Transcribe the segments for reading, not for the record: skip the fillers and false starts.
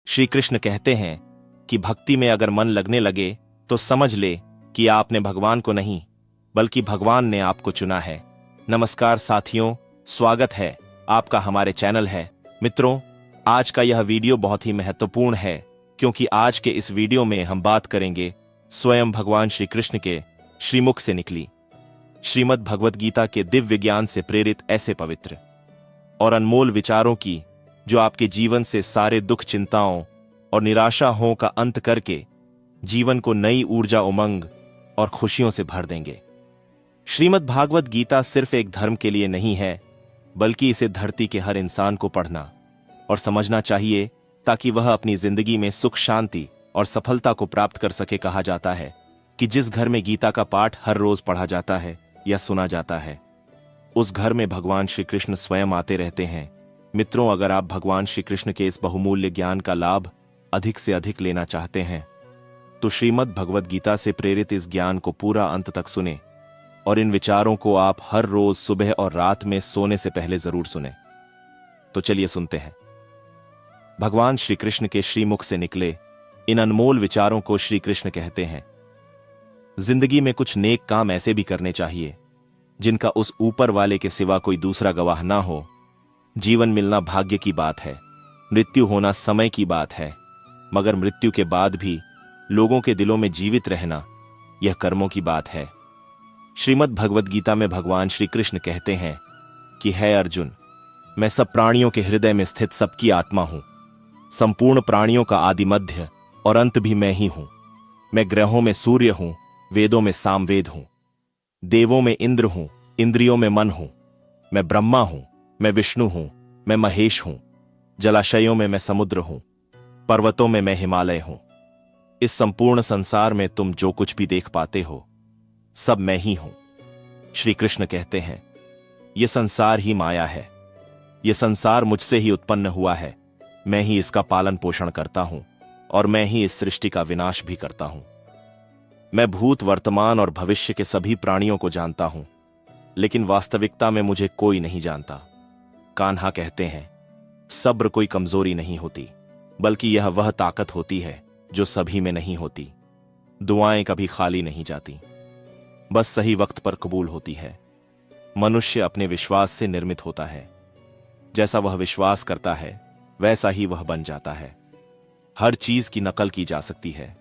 श्री कृष्ण कहते हैं कि भक्ति में अगर मन लगने लगे तो समझ ले कि आपने भगवान को नहीं बल्कि भगवान ने आपको चुना है। नमस्कार साथियों, स्वागत है आपका हमारे चैनल है। मित्रों, आज का यह वीडियो बहुत ही महत्वपूर्ण है क्योंकि आज के इस वीडियो में हम बात करेंगे स्वयं भगवान श्री कृष्ण के श्रीमुख से निकली श्रीमद् भगवद गीता के दिव्य ज्ञान से प्रेरित ऐसे पवित्र और अनमोल विचारों की जो आपके जीवन से सारे दुख, चिंताओं और निराशाओं का अंत करके जीवन को नई ऊर्जा, उमंग और खुशियों से भर देंगे। श्रीमद् भागवत गीता सिर्फ एक धर्म के लिए नहीं है, बल्कि इसे धरती के हर इंसान को पढ़ना और समझना चाहिए ताकि वह अपनी जिंदगी में सुख, शांति और सफलता को प्राप्त कर सके। कहा जाता है कि जिस घर में गीता का पाठ हर रोज पढ़ा जाता है या सुना जाता है, उस घर में भगवान श्री कृष्ण स्वयं आते रहते हैं। मित्रों, अगर आप भगवान श्री कृष्ण के इस बहुमूल्य ज्ञान का लाभ अधिक से अधिक लेना चाहते हैं तो श्रीमद् भगवद गीता से प्रेरित इस ज्ञान को पूरा अंत तक सुने और इन विचारों को आप हर रोज सुबह और रात में सोने से पहले जरूर सुने। तो चलिए सुनते हैं। भगवान श्री कृष्ण के श्रीमुख से निकले इन अनमोल विचारों को श्री कृष्ण कहते हैं, जिंदगी में कुछ नेक काम ऐसे भी करने चाहिए जिनका उस ऊपर वाले के सिवा कोई दूसरा गवाह ना हो। जीवन मिलना भाग्य की बात है, मृत्यु होना समय की बात है, मगर मृत्यु के बाद भी लोगों के दिलों में जीवित रहना यह कर्मों की बात है। श्रीमद् भगवद गीता में भगवान श्री कृष्ण कहते हैं कि है अर्जुन, मैं सब प्राणियों के हृदय में स्थित सबकी आत्मा हूं। संपूर्ण प्राणियों का आदि, मध्य और अंत भी मैं ही हूं। मैं ग्रहों में सूर्य हूं, वेदों में सामवेद हूं, देवों में इंद्र हूं, इंद्रियों में मन हूं। मैं ब्रह्मा हूं, मैं विष्णु हूं, मैं महेश हूं। जलाशयों में मैं समुद्र हूं, पर्वतों में मैं हिमालय हूं। इस संपूर्ण संसार में तुम जो कुछ भी देख पाते हो सब मैं ही हूं। श्री कृष्ण कहते हैं, यह संसार ही माया है, यह संसार मुझसे ही उत्पन्न हुआ है। मैं ही इसका पालन पोषण करता हूं और मैं ही इस सृष्टि का विनाश भी करता हूं। मैं भूत, वर्तमान और भविष्य के सभी प्राणियों को जानता हूं, लेकिन वास्तविकता में मुझे कोई नहीं जानता। कान्हा कहते हैं, सब्र कोई कमजोरी नहीं होती, बल्कि यह वह ताकत होती है जो सभी में नहीं होती। दुआएं कभी खाली नहीं जाती, बस सही वक्त पर कबूल होती है। मनुष्य अपने विश्वास से निर्मित होता है, जैसा वह विश्वास करता है वैसा ही वह बन जाता है। हर चीज की नकल की जा सकती है,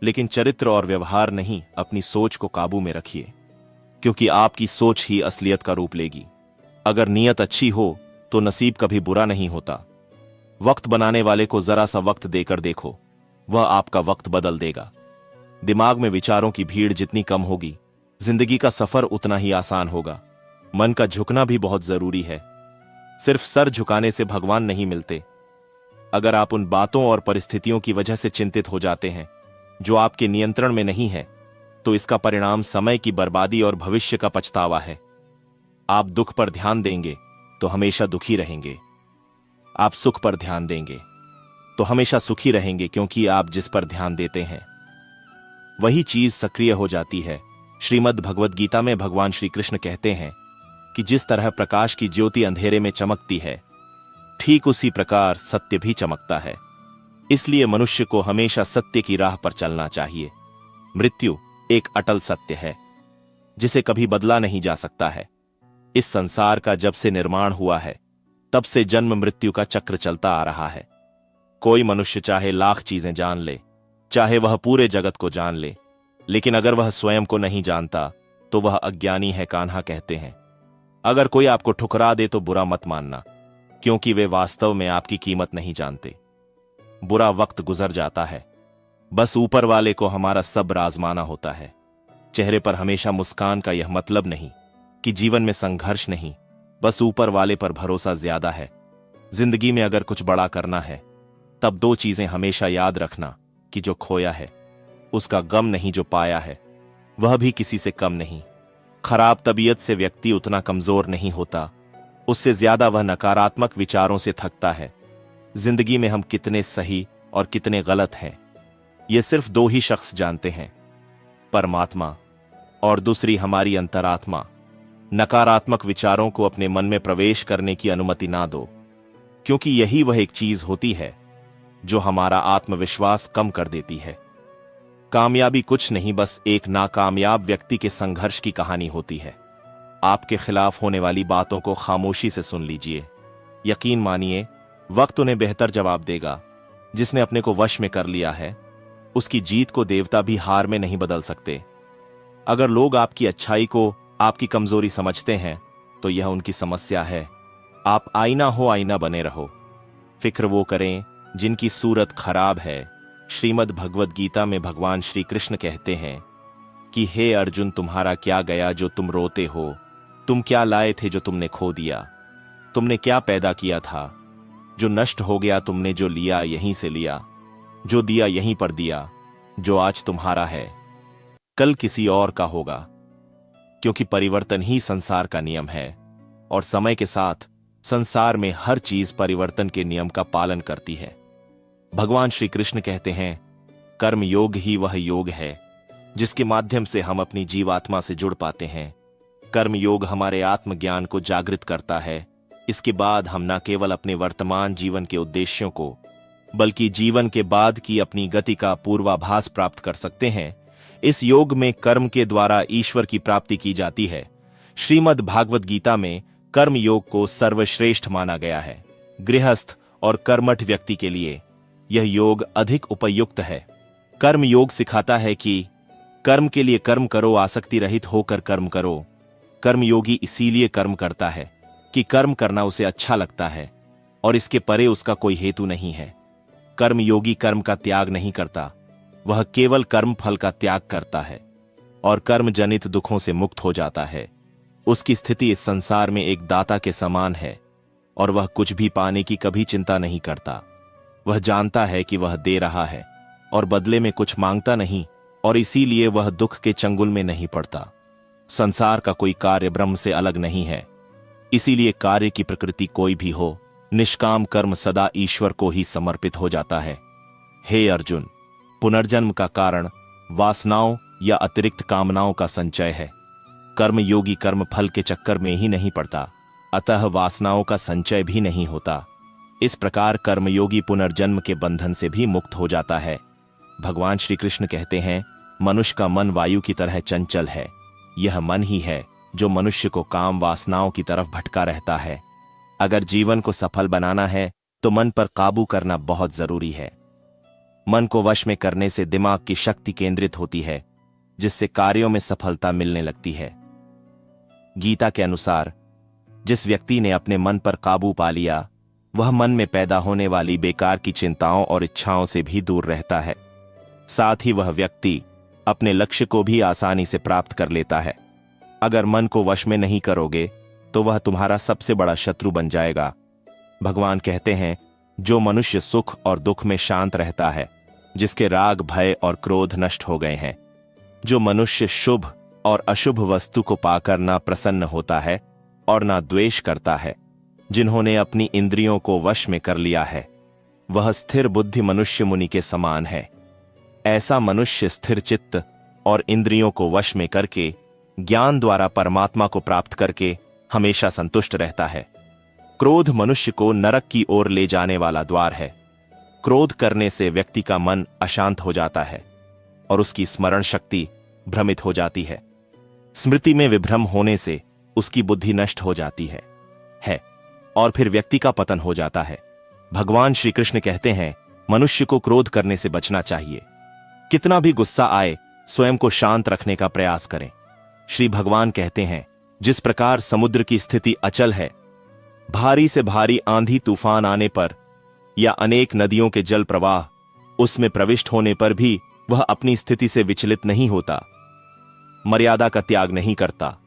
लेकिन चरित्र और व्यवहार नहीं। अपनी सोच को काबू में रखिए, क्योंकि आपकी सोच ही असलियत का रूप लेगी। अगर नीयत अच्छी हो तो नसीब कभी बुरा नहीं होता। वक्त बनाने वाले को जरा सा वक्त देकर देखो, वह आपका वक्त बदल देगा। दिमाग में विचारों की भीड़ जितनी कम होगी, जिंदगी का सफर उतना ही आसान होगा। मन का झुकना भी बहुत जरूरी है। सिर्फ सर झुकाने से भगवान नहीं मिलते। अगर आप उन बातों और परिस्थितियों की वजह से चिंतित हो जाते हैं जो आपके नियंत्रण में नहीं है, तो इसका परिणाम समय की बर्बादी और भविष्य का पछतावा है। आप दुख पर ध्यान देंगे तो हमेशा दुखी रहेंगे। आप सुख पर ध्यान देंगे तो हमेशा सुखी रहेंगे, क्योंकि आप जिस पर ध्यान देते हैं वही चीज सक्रिय हो जाती है। श्रीमद् भगवद गीता में भगवान श्री कृष्ण कहते हैं कि जिस तरह प्रकाश की ज्योति अंधेरे में चमकती है, ठीक उसी प्रकार सत्य भी चमकता है। इसलिए मनुष्य को हमेशा सत्य की राह पर चलना चाहिए। मृत्यु एक अटल सत्य है जिसे कभी बदला नहीं जा सकता है। इस संसार का जब से निर्माण हुआ है तब से जन्म मृत्यु का चक्र चलता आ रहा है। कोई मनुष्य चाहे लाख चीजें जान ले, चाहे वह पूरे जगत को जान ले, लेकिन अगर वह स्वयं को नहीं जानता तो वह अज्ञानी है। कान्हा कहते हैं, अगर कोई आपको ठुकरा दे तो बुरा मत मानना, क्योंकि वे वास्तव में आपकी कीमत नहीं जानते। बुरा वक्त गुजर जाता है, बस ऊपर वाले को हमारा सब्र आजमाना होता है। चेहरे पर हमेशा मुस्कान का यह मतलब नहीं कि जीवन में संघर्ष नहीं, बस ऊपर वाले पर भरोसा ज्यादा है। जिंदगी में अगर कुछ बड़ा करना है तब दो चीजें हमेशा याद रखना कि जो खोया है उसका गम नहीं, जो पाया है वह भी किसी से कम नहीं। खराब तबीयत से व्यक्ति उतना कमजोर नहीं होता, उससे ज्यादा वह नकारात्मक विचारों से थकता है। जिंदगी में हम कितने सही और कितने गलत हैं ये सिर्फ दो ही शख्स जानते हैं, परमात्मा और दूसरी हमारी अंतरात्मा। नकारात्मक विचारों को अपने मन में प्रवेश करने की अनुमति ना दो, क्योंकि यही वह एक चीज होती है जो हमारा आत्मविश्वास कम कर देती है। कामयाबी कुछ नहीं, बस एक नाकामयाब व्यक्ति के संघर्ष की कहानी होती है। आपके खिलाफ होने वाली बातों को खामोशी से सुन लीजिए। यकीन मानिए, वक्त उन्हें बेहतर जवाब देगा। जिसने अपने को वश में कर लिया है, उसकी जीत को देवता भी हार में नहीं बदल सकते। अगर लोग आपकी अच्छाई को आपकी कमजोरी समझते हैं, तो यह उनकी समस्या है। आप आईना हो, आईना बने रहो। फिक्र वो करें जिनकी सूरत खराब है। श्रीमद् भगवद गीता में भगवान श्री कृष्ण कहते हैं कि हे अर्जुन, तुम्हारा क्या गया जो तुम रोते हो? तुम क्या लाए थे जो तुमने खो दिया? तुमने क्या पैदा किया था जो नष्ट हो गया? तुमने जो लिया यहीं से लिया, जो दिया यहीं पर दिया। जो आज तुम्हारा है, कल किसी और का होगा, क्योंकि परिवर्तन ही संसार का नियम है। और समय के साथ संसार में हर चीज परिवर्तन के नियम का पालन करती है। भगवान श्री कृष्ण कहते हैं, कर्म योग ही वह योग है जिसके माध्यम से हम अपनी जीवात्मा से जुड़ पाते हैं। कर्म योग हमारे आत्मज्ञान को जागृत करता है। इसके बाद हम न केवल अपने वर्तमान जीवन के उद्देश्यों को, बल्कि जीवन के बाद की अपनी गति का पूर्वाभास प्राप्त कर सकते हैं। इस योग में कर्म के द्वारा ईश्वर की प्राप्ति की जाती है। श्रीमद् भागवत गीता में कर्म योग को सर्वश्रेष्ठ माना गया है। गृहस्थ और कर्मठ व्यक्ति के लिए यह योग अधिक उपयुक्त है। कर्म योग सिखाता है कि कर्म के लिए कर्म करो, आसक्ति रहित होकर कर्म करो। कर्मयोगी इसीलिए कर्म करता है कि कर्म करना उसे अच्छा लगता है और इसके परे उसका कोई हेतु नहीं है। कर्मयोगी कर्म का त्याग नहीं करता, वह केवल कर्म फल का त्याग करता है और कर्म जनित दुखों से मुक्त हो जाता है। उसकी स्थिति इस संसार में एक दाता के समान है और वह कुछ भी पाने की कभी चिंता नहीं करता। वह जानता है कि वह दे रहा है और बदले में कुछ मांगता नहीं, और इसीलिए वह दुख के चंगुल में नहीं पड़ता। संसार का कोई कार्य ब्रह्म से अलग नहीं है, इसीलिए कार्य की प्रकृति कोई भी हो, निष्काम कर्म सदा ईश्वर को ही समर्पित हो जाता है। हे अर्जुन, पुनर्जन्म का कारण वासनाओं या अतिरिक्त कामनाओं का संचय है। कर्म योगी कर्म फल के चक्कर में ही नहीं पड़ता, अतः वासनाओं का संचय भी नहीं होता। इस प्रकार कर्मयोगी पुनर्जन्म के बंधन से भी मुक्त हो जाता है। भगवान श्री कृष्ण कहते हैं, मनुष्य का मन वायु की तरह चंचल है। यह मन ही है जो मनुष्य को काम वासनाओं की तरफ भटका रहता है। अगर जीवन को सफल बनाना है तो मन पर काबू करना बहुत जरूरी है। मन को वश में करने से दिमाग की शक्ति केंद्रित होती है, जिससे कार्यों में सफलता मिलने लगती है। गीता के अनुसार जिस व्यक्ति ने अपने मन पर काबू पा लिया, वह मन में पैदा होने वाली बेकार की चिंताओं और इच्छाओं से भी दूर रहता है। साथ ही वह व्यक्ति अपने लक्ष्य को भी आसानी से प्राप्त कर लेता है। अगर मन को वश में नहीं करोगे तो वह तुम्हारा सबसे बड़ा शत्रु बन जाएगा। भगवान कहते हैं, जो मनुष्य सुख और दुख में शांत रहता है, जिसके राग भय और क्रोध नष्ट हो गए हैं, जो मनुष्य शुभ और अशुभ वस्तु को पाकर ना प्रसन्न होता है और ना द्वेष करता है, जिन्होंने अपनी इंद्रियों को वश में कर लिया है, वह स्थिर बुद्धि मनुष्य मुनि के समान है। ऐसा मनुष्य स्थिर चित्त और इंद्रियों को वश में करके ज्ञान द्वारा परमात्मा को प्राप्त करके हमेशा संतुष्ट रहता है। क्रोध मनुष्य को नरक की ओर ले जाने वाला द्वार है। क्रोध करने से व्यक्ति का मन अशांत हो जाता है और उसकी स्मरण शक्ति भ्रमित हो जाती है। स्मृति में विभ्रम होने से उसकी बुद्धि नष्ट हो जाती है और फिर व्यक्ति का पतन हो जाता है। भगवान श्री कृष्ण कहते हैं, मनुष्य को क्रोध करने से बचना चाहिए। कितना भी गुस्सा आए, स्वयं को शांत रखने का प्रयास करें। श्री भगवान कहते हैं, जिस प्रकार समुद्र की स्थिति अचल है, भारी से भारी आंधी तूफान आने पर या अनेक नदियों के जल प्रवाह उसमें प्रविष्ट होने पर भी वह अपनी स्थिति से विचलित नहीं होता, मर्यादा का त्याग नहीं करता,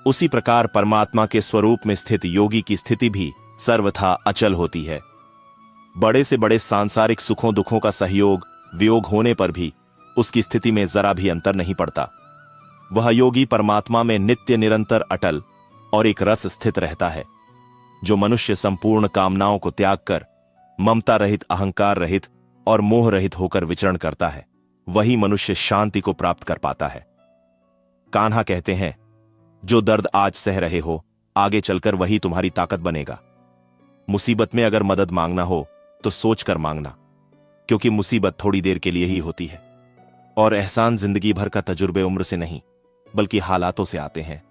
उसी प्रकार परमात्मा के स्वरूप में स्थित योगी की स्थिति भी सर्वथा अचल होती है। बड़े से बड़े सांसारिक सुखों दुखों का सहयोग वियोग होने पर भी उसकी स्थिति में जरा भी अंतर नहीं पड़ता। वह योगी परमात्मा में नित्य निरंतर अटल और एक रस स्थित रहता है। जो मनुष्य संपूर्ण कामनाओं को त्याग कर ममता रहित, अहंकार रहित और मोह रहित होकर विचरण करता है, वही मनुष्य शांति को प्राप्त कर पाता है। कान्हा कहते हैं, जो दर्द आज सह रहे हो, आगे चलकर वही तुम्हारी ताकत बनेगा। मुसीबत में अगर मदद मांगना हो तो सोचकर मांगना, क्योंकि मुसीबत थोड़ी देर के लिए ही होती है और एहसान जिंदगी भर का तजुर्बे उम्र से नहीं बल्कि हालातों से आते हैं।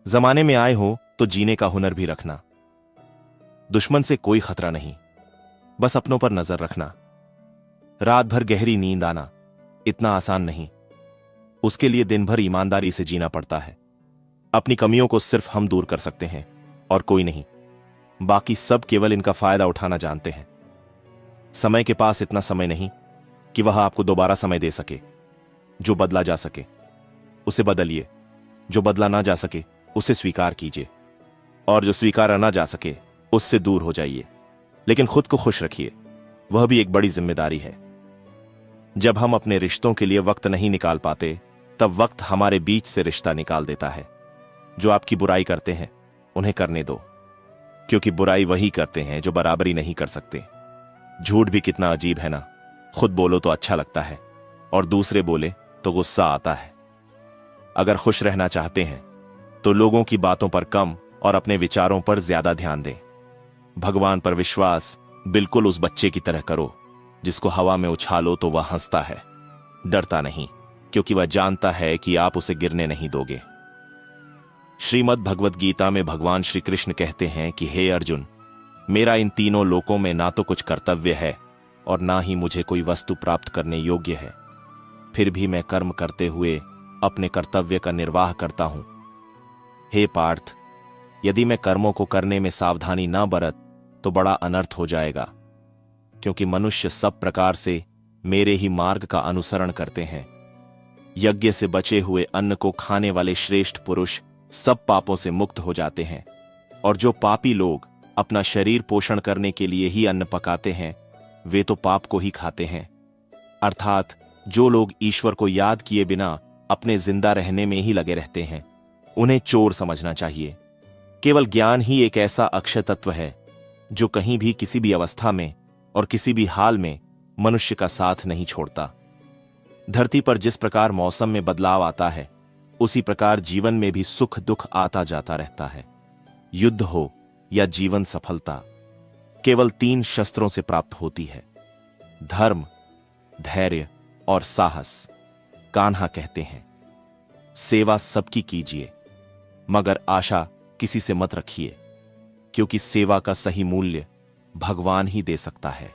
जमाने में आए हो तो जीने का हुनर भी रखना। दुश्मन से कोई खतरा नहीं, बस अपनों पर नजर रखना। रात भर गहरी नींद आना इतना आसान नहीं, उसके लिए दिन भर ईमानदारी से जीना पड़ता है। अपनी कमियों को सिर्फ हम दूर कर सकते हैं और कोई नहीं। बाकी सब केवल इनका फायदा उठाना जानते हैं। समय के पास इतना समय नहीं कि वह आपको दोबारा समय दे सके। जो बदला जा सके उसे बदलिए, जो बदला ना जा सके उसे स्वीकार कीजिए, और जो स्वीकारा ना जा सके उससे दूर हो जाइए। लेकिन खुद को खुश रखिए, वह भी एक बड़ी जिम्मेदारी है। जब हम अपने रिश्तों के लिए वक्त नहीं निकाल पाते, तब वक्त हमारे बीच से रिश्ता निकाल देता है। जो आपकी बुराई करते हैं उन्हें करने दो, क्योंकि बुराई वही करते हैं जो बराबरी नहीं कर सकते। झूठ भी कितना अजीब है ना, खुद बोलो तो अच्छा लगता है और दूसरे बोले तो गुस्सा आता है। अगर खुश रहना चाहते हैं तो लोगों की बातों पर कम और अपने विचारों पर ज्यादा ध्यान दें। भगवान पर विश्वास बिल्कुल उस बच्चे की तरह करो जिसको हवा में उछालो तो वह हंसता है, डरता नहीं, क्योंकि वह जानता है कि आप उसे गिरने नहीं दोगे। श्रीमद् भगवद गीता में भगवान श्री कृष्ण कहते हैं कि हे अर्जुन, मेरा इन तीनों लोकों में ना तो कुछ कर्तव्य है और ना ही मुझे कोई वस्तु प्राप्त करने योग्य है, फिर भी मैं कर्म करते हुए अपने कर्तव्य का निर्वाह करता हूं। हे पार्थ, यदि मैं कर्मों को करने में सावधानी ना बरत तो बड़ा अनर्थ हो जाएगा, क्योंकि मनुष्य सब प्रकार से मेरे ही मार्ग का अनुसरण करते हैं। यज्ञ से बचे हुए अन्न को खाने वाले श्रेष्ठ पुरुष सब पापों से मुक्त हो जाते हैं, और जो पापी लोग अपना शरीर पोषण करने के लिए ही अन्न पकाते हैं वे तो पाप को ही खाते हैं। अर्थात जो लोग ईश्वर को याद किए बिना अपने जिंदा रहने में ही लगे रहते हैं उन्हें चोर समझना चाहिए। केवल ज्ञान ही एक ऐसा अक्षय तत्व है जो कहीं भी किसी भी अवस्था में और किसी भी हाल में मनुष्य का साथ नहीं छोड़ता। धरती पर जिस प्रकार मौसम में बदलाव आता है उसी प्रकार जीवन में भी सुख दुख आता जाता रहता है। युद्ध हो या जीवन सफलता केवल 3 शस्त्रों से प्राप्त होती है, धर्म, धैर्य और साहस। कान्हा कहते हैं, सेवा सबकी कीजिए मगर आशा किसी से मत रखिए, क्योंकि सेवा का सही मूल्य भगवान ही दे सकता है।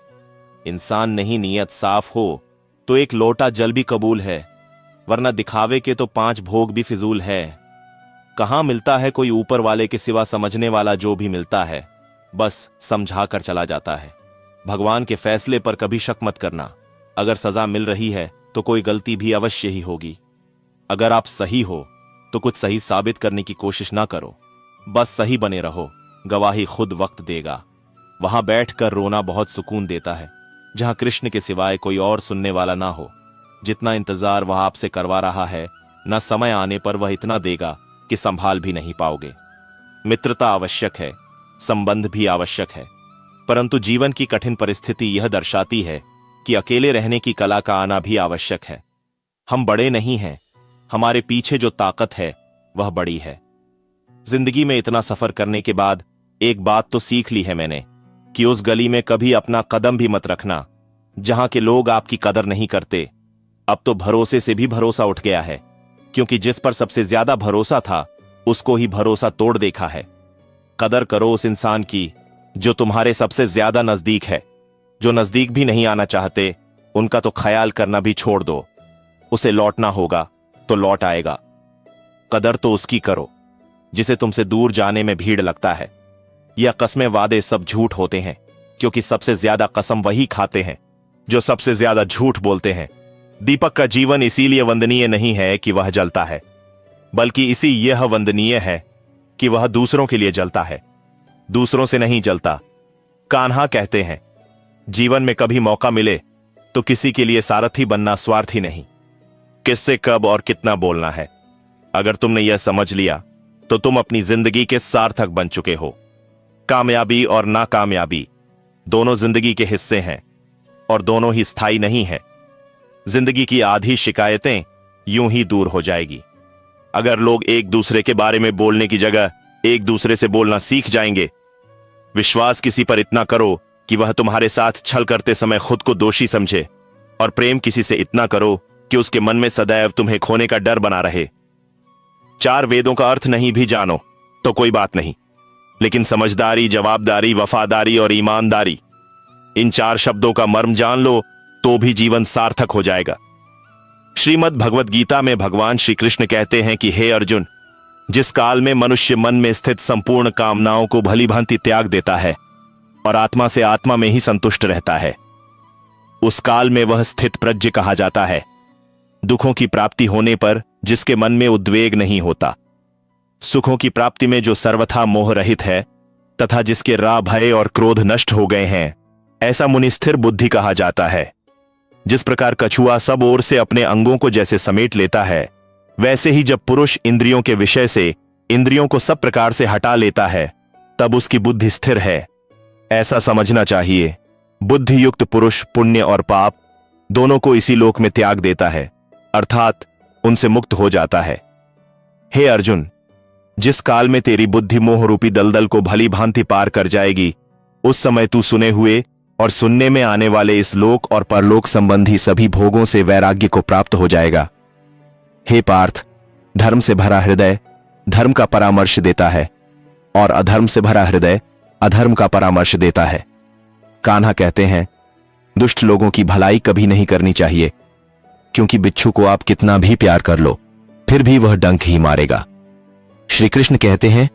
इंसान नहीं नीयत साफ हो तो एक लोटा जल भी कबूल है, वरना दिखावे के तो 5 भोग भी फिजूल है। कहां मिलता है कोई ऊपर वाले के सिवा समझने वाला, जो भी मिलता है बस समझा कर चला जाता है। भगवान के फैसले पर कभी शक मत करना। अगर सजा मिल रही है तो कोई गलती भी अवश्य ही होगी। अगर आप सही हो तो कुछ सही साबित करने की कोशिश ना करो, बस सही बने रहो, गवाही खुद वक्त देगा। वहां बैठकर रोना बहुत सुकून देता है, जहां कृष्ण के सिवाय कोई और सुनने वाला ना हो। जितना इंतजार वह आपसे करवा रहा है, न समय आने पर वह इतना देगा कि संभाल भी नहीं पाओगे। मित्रता आवश्यक है, संबंध भी आवश्यक है, परंतु जीवन की कठिन परिस्थिति यह दर्शाती है कि अकेले रहने की कला का आना भी आवश्यक है। हम बड़े नहीं हैं, हमारे पीछे जो ताकत है वह बड़ी है। जिंदगी में इतना सफर करने के बाद एक बात तो सीख ली है मैंने कि उस गली में कभी अपना कदम भी मत रखना जहां के लोग आपकी कदर नहीं करते। अब तो भरोसे से भी भरोसा उठ गया है, क्योंकि जिस पर सबसे ज्यादा भरोसा था उसको ही भरोसा तोड़ देखा है। कदर करो उस इंसान की जो तुम्हारे सबसे ज्यादा नजदीक है। जो नजदीक भी नहीं आना चाहते उनका तो ख्याल करना भी छोड़ दो। उसे लौटना होगा तो लौट आएगा। कदर तो उसकी करो जिसे तुमसे दूर जाने में भीड़ लगता है। यह कस्में वादे सब झूठ होते हैं, क्योंकि सबसे ज्यादा कसम वही खाते हैं जो सबसे ज्यादा झूठ बोलते हैं। दीपक का जीवन इसीलिए वंदनीय नहीं है कि वह जलता है, बल्कि इसी यह वंदनीय है कि वह दूसरों के लिए जलता है, दूसरों से नहीं जलता। कान्हा कहते हैं, जीवन में कभी मौका मिले तो किसी के लिए सारथी बनना स्वार्थी नहीं, किससे कब और कितना बोलना है। अगर तुमने यह समझ लिया तो तुम अपनी जिंदगी के सार्थक बन चुके हो। कामयाबी और नाकामयाबी दोनों जिंदगी के हिस्से हैं और दोनों ही स्थायी नहीं हैं। जिंदगी की आधी शिकायतें यूं ही दूर हो जाएगी अगर लोग एक दूसरे के बारे में बोलने की जगह एक दूसरे से बोलना सीख जाएंगे। विश्वास किसी पर इतना करो कि वह तुम्हारे साथ छल करते समय खुद को दोषी समझे, और प्रेम किसी से इतना करो कि उसके मन में सदैव तुम्हें खोने का डर बना रहे। 4 वेदों का अर्थ नहीं भी जानो तो कोई बात नहीं, लेकिन समझदारी, जवाबदारी, वफादारी और ईमानदारी, इन 4 शब्दों का मर्म जान लो तो भी जीवन सार्थक हो जाएगा। श्रीमद् भगवत गीता में भगवान श्री कृष्ण कहते हैं कि हे अर्जुन, जिस काल में मनुष्य मन में स्थित संपूर्ण कामनाओं को भली भांति त्याग देता है और आत्मा से आत्मा में ही संतुष्ट रहता है, उस काल में वह स्थित प्रज्ञ कहा जाता है। दुखों की प्राप्ति होने पर जिसके मन में उद्वेग नहीं होता, सुखों की प्राप्ति में जो सर्वथा मोह रहित है तथा जिसके राग, भय और क्रोध नष्ट हो गए हैं, ऐसा मुनि स्थिर बुद्धि कहा जाता है। जिस प्रकार कछुआ सब ओर से अपने अंगों को जैसे समेट लेता है, वैसे ही जब पुरुष इंद्रियों के विषय से इंद्रियों को सब प्रकार से हटा लेता है, तब उसकी बुद्धि स्थिर है, ऐसा समझना चाहिए। बुद्धि युक्त पुरुष पुण्य और पाप दोनों को इसी लोक में त्याग देता है, अर्थात उनसे मुक्त हो जाता है। हे अर्जुन, जिस काल में तेरी बुद्धि मोह रूपी दलदल को भली भांति पार कर जाएगी, उस समय तू सुने हुए और सुनने में आने वाले इस लोक और परलोक संबंधी सभी भोगों से वैराग्य को प्राप्त हो जाएगा। हे पार्थ, धर्म से भरा हृदय धर्म का परामर्श देता है और अधर्म से भरा हृदय अधर्म का परामर्श देता है। कान्हा कहते हैं, दुष्ट लोगों की भलाई कभी नहीं करनी चाहिए, क्योंकि बिच्छू को आप कितना भी प्यार कर लो फिर भी वह डंक ही मारेगा। श्री कृष्ण कहते हैं,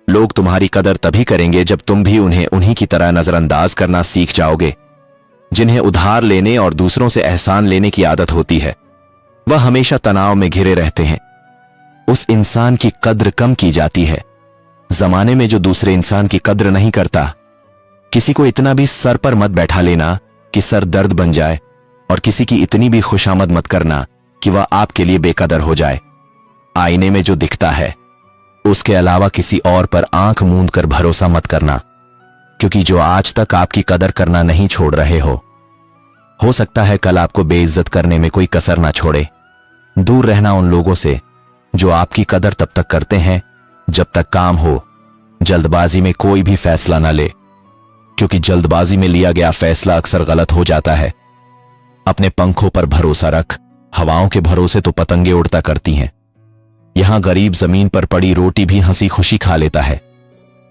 लोग तुम्हारी कदर तभी करेंगे जब तुम भी उन्हें उन्हीं की तरह नजरअंदाज करना सीख जाओगे। जिन्हें उधार लेने और दूसरों से एहसान लेने की आदत होती है, वह हमेशा तनाव में घिरे रहते हैं। उस इंसान की कद्र कम की जाती है। जमाने में जो दूसरे इंसान की कद्र नहीं करता, किसी को इतना भी सर पर मत बैठा लेना कि सर दर्द बन जाए, और किसी की इतनी भी खुशामद मत करना कि वह आपके लिए बेकदर हो जाए। आईने में जो दिखता है, उसके अलावा किसी और पर आंख मूंद कर भरोसा मत करना, क्योंकि जो आज तक आपकी कदर करना नहीं छोड़ रहे हो सकता है कल आपको बेइज्जत करने में कोई कसर ना छोड़े। दूर रहना उन लोगों से जो आपकी कदर तब तक करते हैं जब तक काम हो। जल्दबाजी में कोई भी फैसला ना ले, क्योंकि जल्दबाजी में लिया गया फैसला अक्सर गलत हो जाता है। अपने पंखों पर भरोसा रख, हवाओं के भरोसे तो पतंगे उड़ता करती हैं। यहां गरीब जमीन पर पड़ी रोटी भी हंसी खुशी खा लेता है,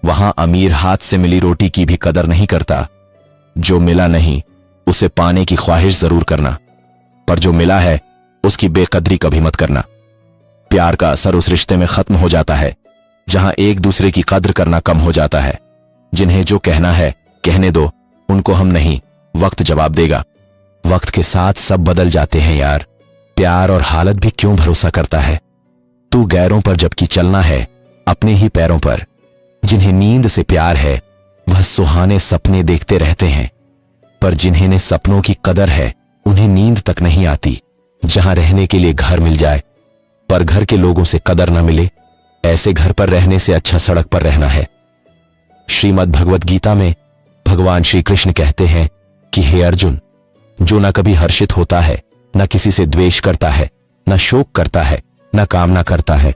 वहां अमीर हाथ से मिली रोटी की भी कदर नहीं करता। जो मिला नहीं उसे पाने की ख्वाहिश जरूर करना, पर जो मिला है उसकी बेकदरी कभी मत करना। प्यार का असर उस रिश्ते में खत्म हो जाता है जहां एक दूसरे की कद्र करना कम हो जाता है। जिन्हें जो कहना है कहने दो, उनको हम नहीं, वक्त जवाब देगा। वक्त के साथ सब बदल जाते हैं यार। प्यार और हालत भी क्यों भरोसा करता है। तू गैरों पर जबकि चलना है अपने ही पैरों पर। जिन्हें नींद से प्यार है वह सुहाने सपने देखते रहते हैं, पर जिन्हें सपनों की कदर है उन्हें नींद तक नहीं आती। जहां रहने के लिए घर मिल जाए पर घर के लोगों से कदर न मिले, ऐसे घर पर रहने से अच्छा सड़क पर रहना है। श्रीमद् भगवत गीता में भगवान श्री कृष्ण कहते हैं कि हे अर्जुन, जो न कभी हर्षित होता है, न किसी से द्वेष करता है, न शोक करता है, न कामना करता है,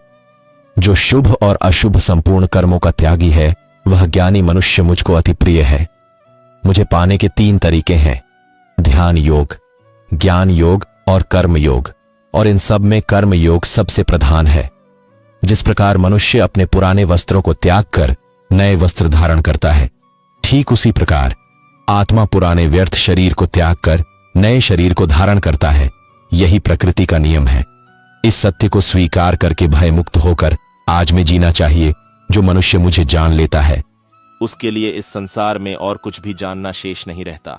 जो शुभ और अशुभ संपूर्ण कर्मों का त्यागी है, वह ज्ञानी मनुष्य मुझको अति प्रिय है। मुझे पाने के 3 तरीके हैं, ध्यान योग, ज्ञान योग और कर्म योग, और इन सब में कर्म योग सबसे प्रधान है। जिस प्रकार मनुष्य अपने पुराने वस्त्रों को त्याग कर नए वस्त्र धारण करता है, ठीक उसी प्रकार आत्मा पुराने व्यर्थ शरीर को त्याग कर नए शरीर को धारण करता है। यही प्रकृति का नियम है। इस सत्य को स्वीकार करके भय मुक्त होकर आज में जीना चाहिए। जो मनुष्य मुझे जान लेता है, उसके लिए इस संसार में और कुछ भी जानना शेष नहीं रहता।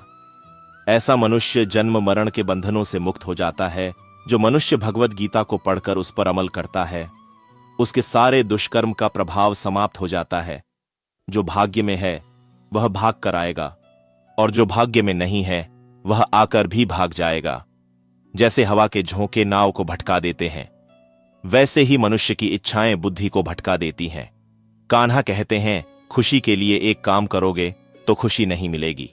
ऐसा मनुष्य जन्म मरण के बंधनों से मुक्त हो जाता है। जो मनुष्य भगवत गीता को पढ़कर उस पर अमल करता है, उसके सारे दुष्कर्म का प्रभाव समाप्त हो जाता है। जो भाग्य में है वह भाग कर आएगा, और जो भाग्य में नहीं है वह आकर भी भाग जाएगा। जैसे हवा के झोंके नाव को भटका देते हैं, वैसे ही मनुष्य की इच्छाएं बुद्धि को भटका देती हैं। कान्हा कहते हैं, खुशी के लिए एक काम करोगे तो खुशी नहीं मिलेगी,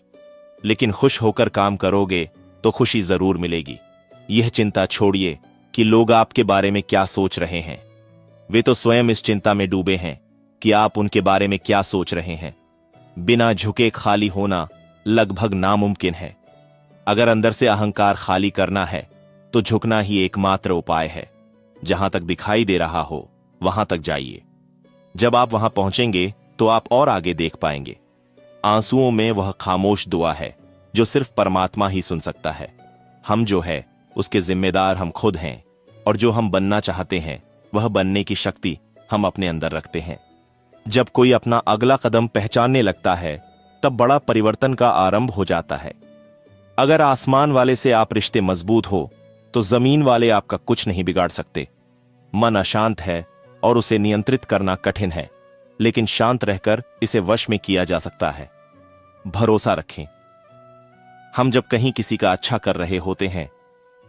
लेकिन खुश होकर काम करोगे तो खुशी जरूर मिलेगी। यह चिंता छोड़िए कि लोग आपके बारे में क्या सोच रहे हैं। वे तो स्वयं इस चिंता में डूबे हैं कि आप उनके बारे में क्या सोच रहे हैं। बिना झुके खाली होना लगभग नामुमकिन है। अगर अंदर से अहंकार खाली करना है तो झुकना ही एकमात्र उपाय है। जहां तक दिखाई दे रहा हो वहां तक जाइए। जब आप वहां पहुंचेंगे तो आप और आगे देख पाएंगे। आंसुओं में वह खामोश दुआ है जो सिर्फ परमात्मा ही सुन सकता है। हम जो है उसके जिम्मेदार हम खुद हैं, और जो हम बनना चाहते हैं वह बनने की शक्ति हम अपने अंदर रखते हैं। जब कोई अपना अगला कदम पहचानने लगता है तब बड़ा परिवर्तन का आरंभ हो जाता है। अगर आसमान वाले से आप रिश्ते मजबूत हो तो जमीन वाले आपका कुछ नहीं बिगाड़ सकते। मन अशांत है और उसे नियंत्रित करना कठिन है, लेकिन शांत रहकर इसे वश में किया जा सकता है। भरोसा रखें। हम जब कहीं किसी का अच्छा कर रहे होते हैं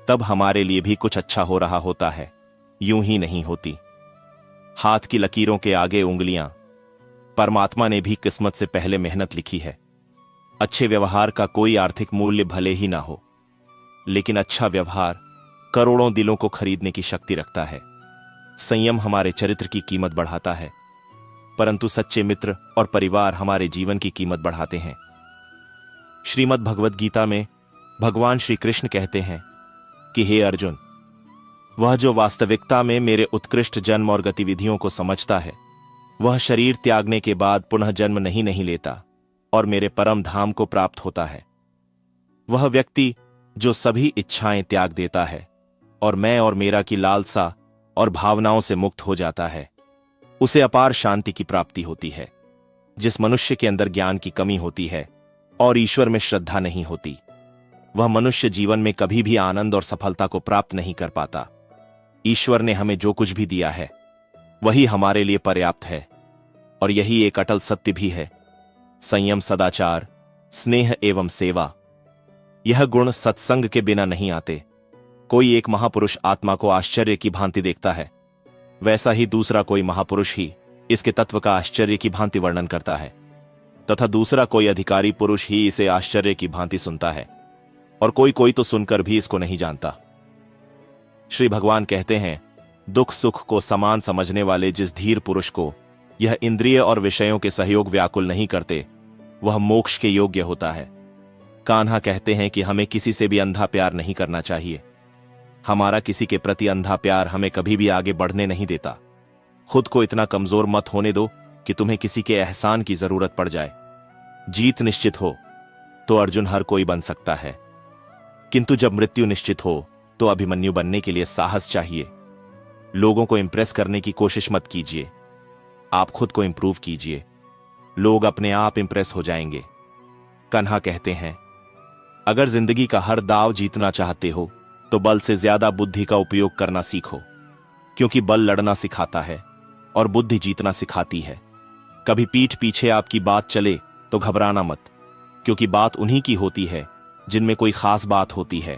तब हमारे लिए भी कुछ अच्छा हो रहा होता है, यूं ही नहीं होती। हाथ की लकीरों के आगे उंगलियां। परमात्मा ने भी किस्मत से पहले मेहनत लिखी है। अच्छे व्यवहार का कोई आर्थिक मूल्य भले ही ना हो, लेकिन अच्छा व्यवहार करोड़ों दिलों को खरीदने की शक्ति रखता है। संयम हमारे चरित्र की कीमत बढ़ाता है, परंतु सच्चे मित्र और परिवार हमारे जीवन की कीमत बढ़ाते हैं। श्रीमद् भगवद गीता में भगवान श्री कृष्ण कहते हैं कि हे अर्जुन, वह जो वास्तविकता में मेरे उत्कृष्ट जन्म और गतिविधियों को समझता है वह शरीर त्यागने के बाद पुनः जन्म नहीं लेता और मेरे परम धाम को प्राप्त होता है। वह व्यक्ति जो सभी इच्छाएं त्याग देता है और मैं और मेरा की लालसा और भावनाओं से मुक्त हो जाता है, उसे अपार शांति की प्राप्ति होती है। जिस मनुष्य के अंदर ज्ञान की कमी होती है और ईश्वर में श्रद्धा नहीं होती, वह मनुष्य जीवन में कभी भी आनंद और सफलता को प्राप्त नहीं कर पाता। ईश्वर ने हमें जो कुछ भी दिया है वही हमारे लिए पर्याप्त है, और यही एक अटल सत्य भी है। संयम, सदाचार, स्नेह एवं सेवा, यह गुण सत्संग के बिना नहीं आते। कोई एक महापुरुष आत्मा को आश्चर्य की भांति देखता है, वैसा ही दूसरा कोई महापुरुष ही इसके तत्व का आश्चर्य की भांति वर्णन करता है, तथा दूसरा कोई अधिकारी पुरुष ही इसे आश्चर्य की भांति सुनता है, और कोई तो सुनकर भी इसको नहीं जानता। श्री भगवान कहते हैं, दुख सुख को समान समझने वाले जिस धीर पुरुष को यह इंद्रिय और विषयों के सहयोग व्याकुल नहीं करते, वह मोक्ष के योग्य होता है। कान्हा कहते हैं कि हमें किसी से भी अंधा प्यार नहीं करना चाहिए। हमारा किसी के प्रति अंधा प्यार हमें कभी भी आगे बढ़ने नहीं देता। खुद को इतना कमजोर मत होने दो कि तुम्हें किसी के एहसान की जरूरत पड़ जाए। जीत निश्चित हो तो अर्जुन हर कोई बन सकता है, किंतु जब मृत्यु निश्चित हो तो अभिमन्यु बनने के लिए साहस चाहिए। लोगों को इंप्रेस करने की कोशिश मत कीजिए, आप खुद को इंप्रूव कीजिए। लोग अपने आप इंप्रेस हो जाएंगे। कन्हा कहते हैं, अगर जिंदगी का हर दाव जीतना चाहते हो तो बल से ज्यादा बुद्धि का उपयोग करना सीखो, क्योंकि बल लड़ना सिखाता है और बुद्धि जीतना सिखाती है। कभी पीठ पीछे आपकी बात चले तो घबराना मत, क्योंकि बात उन्हीं की होती है जिनमें कोई खास बात होती है।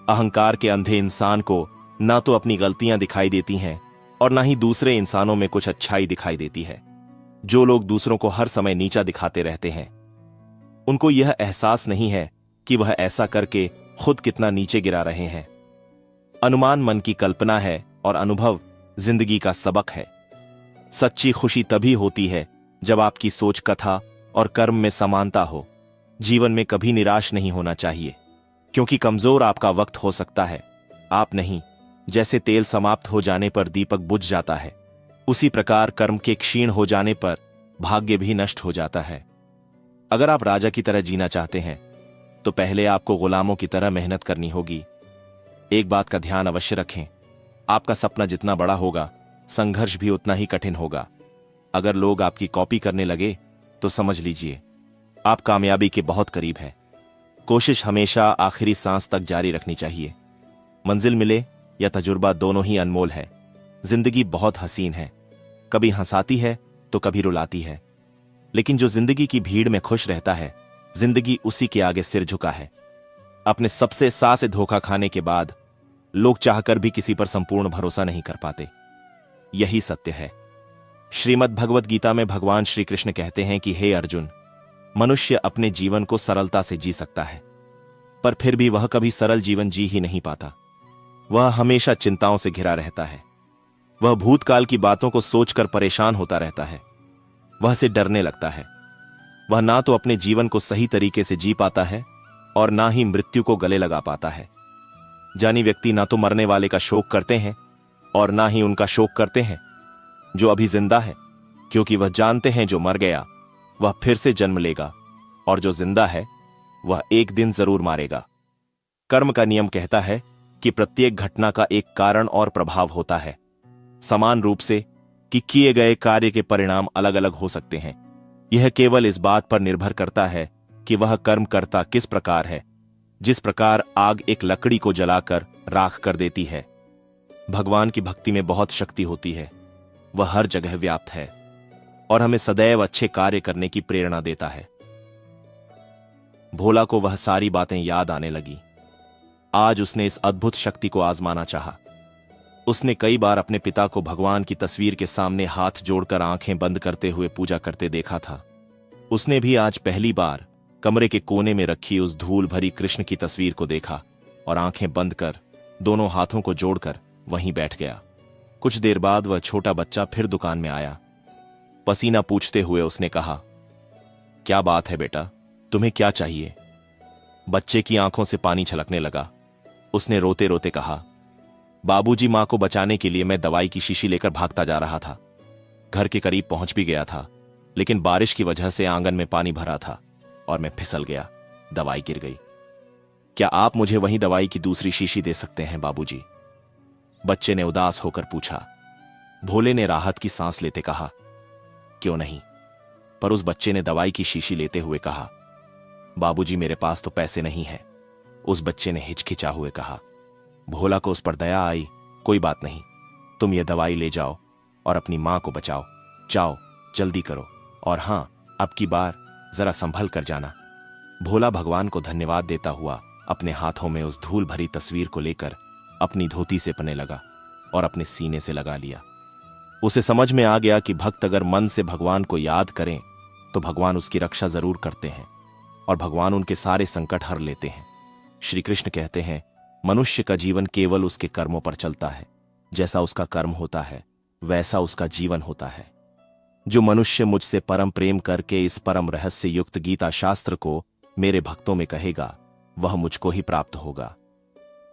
अहंकार के अंधे इंसान को ना तो अपनी गलतियां दिखाई देती हैं और ना ही दूसरे इंसानों में कुछ अच्छाई दिखाई देती है। जो लोग दूसरों को हर समय नीचा दिखाते रहते हैं, उनको यह एहसास नहीं है कि वह ऐसा करके खुद कितना नीचे गिरा रहे हैं। अनुमान मन की कल्पना है और अनुभव जिंदगी का सबक है। सच्ची खुशी तभी होती है जब आपकी सोच, कथा और कर्म में समानता हो। जीवन में कभी निराश नहीं होना चाहिए, क्योंकि कमजोर आपका वक्त हो सकता है, आप नहीं। जैसे तेल समाप्त हो जाने पर दीपक बुझ जाता है, उसी प्रकार कर्म के क्षीण हो जाने पर भाग्य भी नष्ट हो जाता है। अगर आप राजा की तरह जीना चाहते हैं तो पहले आपको गुलामों की तरह मेहनत करनी होगी। एक बात का ध्यान अवश्य रखें, आपका सपना जितना बड़ा होगा, संघर्ष भी उतना ही कठिन होगा। अगर लोग आपकी कॉपी करने लगे तो समझ लीजिए आप कामयाबी के बहुत करीब हैं। कोशिश हमेशा आखिरी सांस तक जारी रखनी चाहिए। मंजिल मिले या तजुर्बा, दोनों ही अनमोल है। जिंदगी बहुत हसीन है, कभी हंसाती है तो कभी रुलाती है, लेकिन जो जिंदगी की भीड़ में खुश रहता है, जिंदगी उसी के आगे सिर झुका है। अपने सबसे सा से धोखा खाने के बाद लोग चाहकर भी किसी पर संपूर्ण भरोसा नहीं कर पाते। यही सत्य है। श्रीमद् भगवद गीता में भगवान श्री कृष्ण कहते हैं कि हे अर्जुन, मनुष्य अपने जीवन को सरलता से जी सकता है, पर फिर भी वह कभी सरल जीवन जी ही नहीं पाता। वह हमेशा चिंताओं से घिरा रहता है। वह भूतकाल की बातों को सोचकर परेशान होता रहता है। वह से डरने लगता है। वह ना तो अपने जीवन को सही तरीके से जी पाता है और ना ही मृत्यु को गले लगा पाता है। जानी व्यक्ति ना तो मरने वाले का शोक करते हैं और ना ही उनका शोक करते हैं जो अभी जिंदा है, क्योंकि वह जानते हैं जो मर गया वह फिर से जन्म लेगा और जो जिंदा है वह एक दिन जरूर मारेगा। कर्म का नियम कहता है कि प्रत्येक घटना का एक कारण और प्रभाव होता है, समान रूप से कि किए गए कार्य के परिणाम अलग अलग हो सकते हैं। यह केवल इस बात पर निर्भर करता है कि वह कर्म करता किस प्रकार है। जिस प्रकार आग एक लकड़ी को जलाकर राख कर देती है, भगवान की भक्ति में बहुत शक्ति होती है। वह हर जगह व्याप्त है और हमें सदैव अच्छे कार्य करने की प्रेरणा देता है। भोला को वह सारी बातें याद आने लगी। आज उसने इस अद्भुत शक्ति को आजमाना चाहा। उसने कई बार अपने पिता को भगवान की तस्वीर के सामने हाथ जोड़कर आंखें बंद करते हुए पूजा करते देखा था। उसने भी आज पहली बार कमरे के कोने में रखी उस धूल भरी कृष्ण की तस्वीर को देखा और आंखें बंद कर दोनों हाथों को जोड़कर वहीं बैठ गया। कुछ देर बाद वह छोटा बच्चा फिर दुकान में आया। पसीना पूछते हुए उसने कहा, क्या बात है बेटा, तुम्हें क्या चाहिए? बच्चे की आंखों से पानी छलकने लगा। उसने रोते रोते कहा, बाबूजी, मां को बचाने के लिए मैं दवाई की शीशी लेकर भागता जा रहा था। घर के करीब पहुंच भी गया था, लेकिन बारिश की वजह से आंगन में पानी भरा था और मैं फिसल गया, दवाई गिर गई। क्या आप मुझे वहीं दवाई की दूसरी शीशी दे सकते हैं बाबूजी? बच्चे ने उदास होकर पूछा। भोले ने राहत की सांस लेते कहा, क्यों नहीं। पर उस बच्चे ने दवाई की शीशी लेते हुए कहा, बाबूजी, मेरे पास तो पैसे नहीं है। उस बच्चे ने हिचकिचा हुए कहा। भोला को उस पर दया आई। कोई बात नहीं, तुम ये दवाई ले जाओ और अपनी मां को बचाओ। जाओ, जल्दी करो, और हां, अब की बार जरा संभल कर जाना। भोला भगवान को धन्यवाद देता हुआ अपने हाथों में उस धूल भरी तस्वीर को लेकर अपनी धोती से पने लगा और अपने सीने से लगा लिया। उसे समझ में आ गया कि भक्त अगर मन से भगवान को याद करें तो भगवान उसकी रक्षा जरूर करते हैं और भगवान उनके सारे संकट हर लेते हैं। श्री कृष्ण कहते हैं, मनुष्य का जीवन केवल उसके कर्मों पर चलता है। जैसा उसका कर्म होता है वैसा उसका जीवन होता है। जो मनुष्य मुझसे परम प्रेम करके इस परम रहस्य युक्त गीता शास्त्र को मेरे भक्तों में कहेगा वह मुझको ही प्राप्त होगा,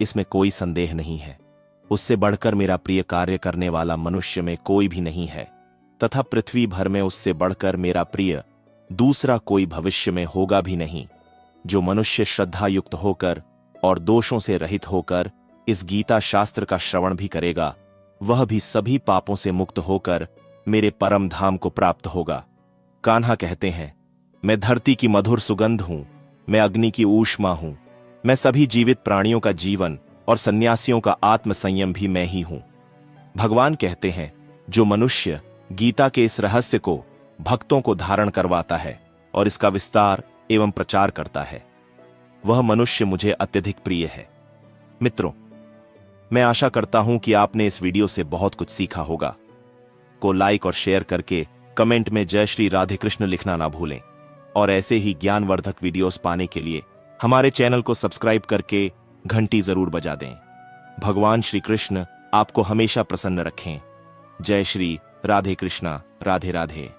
इसमें कोई संदेह नहीं है। उससे बढ़कर मेरा प्रिय कार्य करने वाला मनुष्य में कोई भी नहीं है, तथा पृथ्वी भर में उससे बढ़कर मेरा प्रिय दूसरा कोई भविष्य में होगा भी नहीं। जो मनुष्य श्रद्धा युक्त होकर और दोषों से रहित होकर इस गीता शास्त्र का श्रवण भी करेगा, वह भी सभी पापों से मुक्त होकर मेरे परम धाम को प्राप्त होगा। कान्हा कहते हैं, मैं धरती की मधुर सुगंध हूं, मैं अग्नि की ऊष्मा हूं, मैं सभी जीवित प्राणियों का जीवन और सन्यासियों का आत्म संयम भी मैं ही हूं। भगवान कहते हैं, जो मनुष्य गीता के इस रहस्य को भक्तों को धारण करवाता है और इसका विस्तार एवं प्रचार करता है, वह मनुष्य मुझे अत्यधिक प्रिय है। मित्रों, मैं आशा करता हूं कि आपने इस वीडियो से बहुत कुछ सीखा होगा। को लाइक और शेयर करके कमेंट में जय श्री राधे कृष्ण लिखना ना भूलें और ऐसे ही ज्ञानवर्धक वीडियोस पाने के लिए हमारे चैनल को सब्सक्राइब करके घंटी जरूर बजा दें। भगवान श्री कृष्ण आपको हमेशा प्रसन्न रखें। जय श्री राधे कृष्णा। राधे राधे।